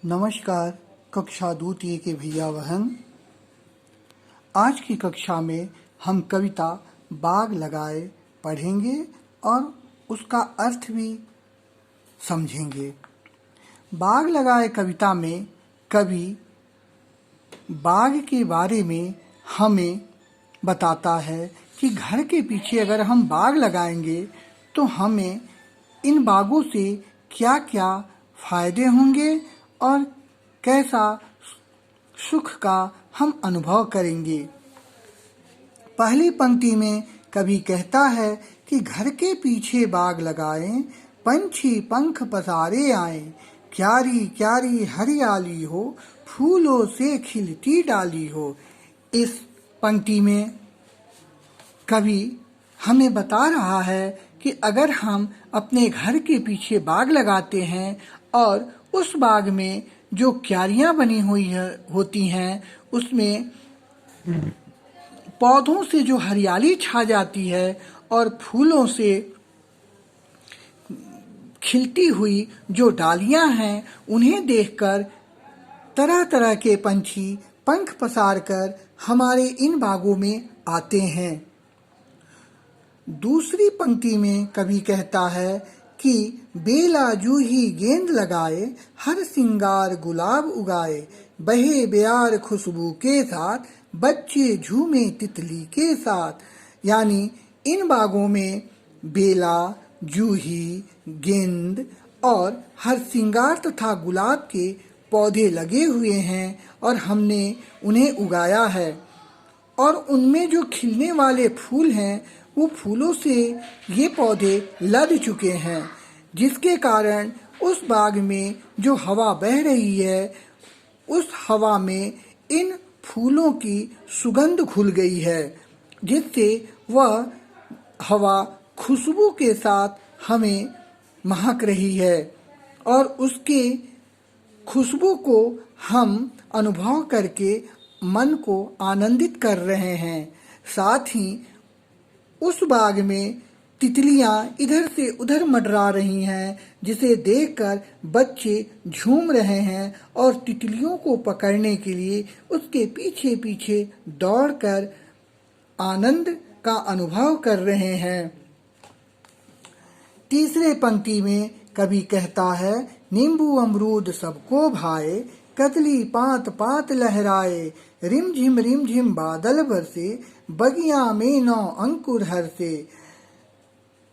नमस्कार। कक्षा द्वितीय के भैया बहन, आज की कक्षा में हम कविता बाग लगाए पढ़ेंगे और उसका अर्थ भी समझेंगे। बाग लगाए कविता में कवि बाग के बारे में हमें बताता है कि घर के पीछे अगर हम बाग लगाएंगे तो हमें इन बागों से क्या क्या फायदे होंगे और कैसा सुख का हम अनुभव करेंगे। पहली पंक्ति में कवि कहता है कि घर के पीछे बाग लगाएं, पंछी पंख पसारे आएं, क्यारी क्यारी हरियाली हो, फूलों से खिलती डाली हो। इस पंक्ति में कवि हमें बता रहा है कि अगर हम अपने घर के पीछे बाग लगाते हैं और उस बाग में जो क्यारियां बनी हुई होती हैं, उसमें पौधों से जो हरियाली छा जाती है और फूलों से खिलती हुई जो डालियां हैं, उन्हें देखकर तरह तरह के पंछी पंख पसारकर हमारे इन बागों में आते हैं। दूसरी पंक्ति में कवि कहता है कि बेला जूही गेंद लगाए, हर सिंगार गुलाब उगाए, बहे ब्यार खुशबू के साथ, बच्चे झूमे तितली के साथ। यानी इन बागों में बेला, जूही, गेंद और हर सिंगार तथा गुलाब के पौधे लगे हुए हैं और हमने उन्हें उगाया है और उनमें जो खिलने वाले फूल हैं वो फूलों से ये पौधे लद चुके हैं, जिसके कारण उस बाग में जो हवा बह रही है, उस हवा में इन फूलों की सुगंध घुल गई है, जिससे वह हवा खुशबू के साथ हमें महक रही है और उसके खुशबू को हम अनुभव करके मन को आनंदित कर रहे हैं। साथ ही उस बाग में तितलियां इधर से उधर मंडरा रही हैं, जिसे देखकर बच्चे झूम रहे हैं और तितलियों को पकड़ने के लिए उसके पीछे पीछे दौड़कर आनंद का अनुभव कर रहे हैं। तीसरे पंक्ति में कवि कहता है, नींबू अमरूद सबको भाए, कदली पात पात लहराए, रिम झिम बादल बरसे, बगिया में नौ अंकुर हरसे।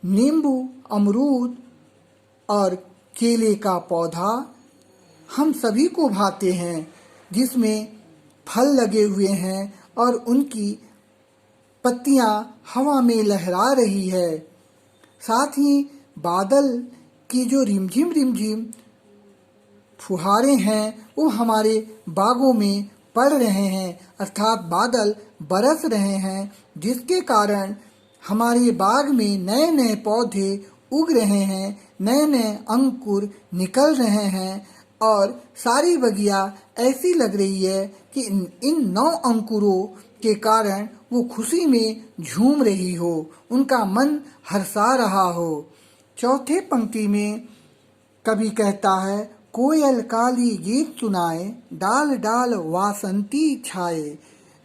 नींबू, अमरूद और केले का पौधा हम सभी को भाते हैं, जिसमें फल लगे हुए हैं और उनकी पत्तियां हवा में लहरा रही है। साथ ही बादल की जो रिमझिम फुहारे हैं वो हमारे बागों में पड़ रहे हैं, अर्थात बादल बरस रहे हैं, जिसके कारण हमारे बाग में नए नए पौधे उग रहे हैं, नए नए अंकुर निकल रहे हैं और सारी बगिया ऐसी लग रही है कि इन 9 अंकुरों के कारण वो खुशी में झूम रही हो, उनका मन हर्षा रहा हो। चौथे पंक्ति में कवि कहता है, कोयल काली गीत सुनाए, डाल डाल वासंती छाए,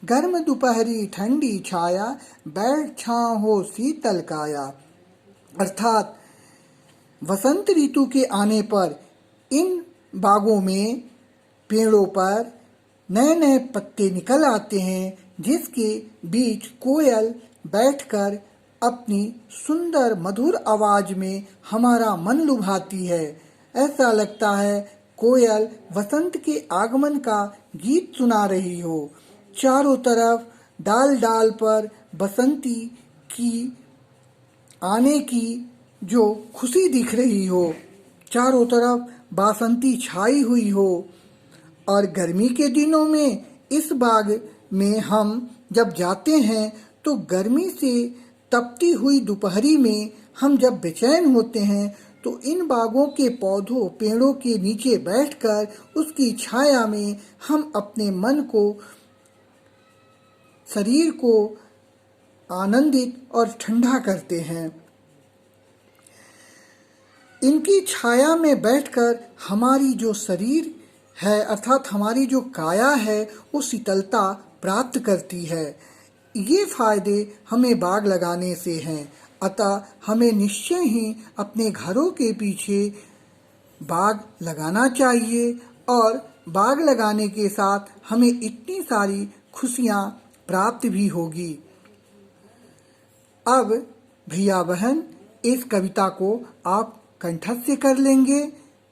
गर्म दोपहरी ठंडी छाया, बैठ छाँव हो शीतल काया। अर्थात वसंत ऋतु के आने पर इन बागों में पेड़ों पर नए नए पत्ते निकल आते हैं, जिसके बीच कोयल बैठकर अपनी सुंदर मधुर आवाज में हमारा मन लुभाती है। ऐसा लगता है कोयल वसंत के आगमन का गीत सुना रही हो। चारों तरफ डाल डाल पर बसंती की आने की जो खुशी दिख रही हो, चारों तरफ बासंती छाई हुई हो। और गर्मी के दिनों में इस बाग में हम जब जाते हैं तो गर्मी से तपती हुई दोपहरी में हम जब बेचैन होते हैं तो इन बागों के पौधों पेड़ों के नीचे बैठकर उसकी छाया में हम अपने मन को, शरीर को आनंदित और ठंडा करते हैं। इनकी छाया में बैठकर हमारी जो शरीर है, अर्थात हमारी जो काया है वो शीतलता प्राप्त करती है। ये फायदे हमें बाग लगाने से हैं, अतः हमें निश्चय ही अपने घरों के पीछे बाग लगाना चाहिए और बाग लगाने के साथ हमें इतनी सारी खुशियाँ प्राप्त भी होगी। अब भैया बहन, इस कविता को आप कंठस्थ कर लेंगे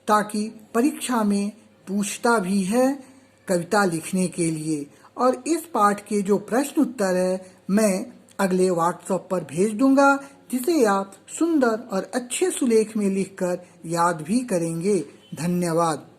ताकि परीक्षा में पूछता भी है कविता लिखने के लिए। और इस पाठ के जो प्रश्न उत्तर है मैं अगले व्हाट्सएप पर भेज दूंगा, जिसे आप सुंदर और अच्छे सुलेख में लिखकर याद भी करेंगे। धन्यवाद।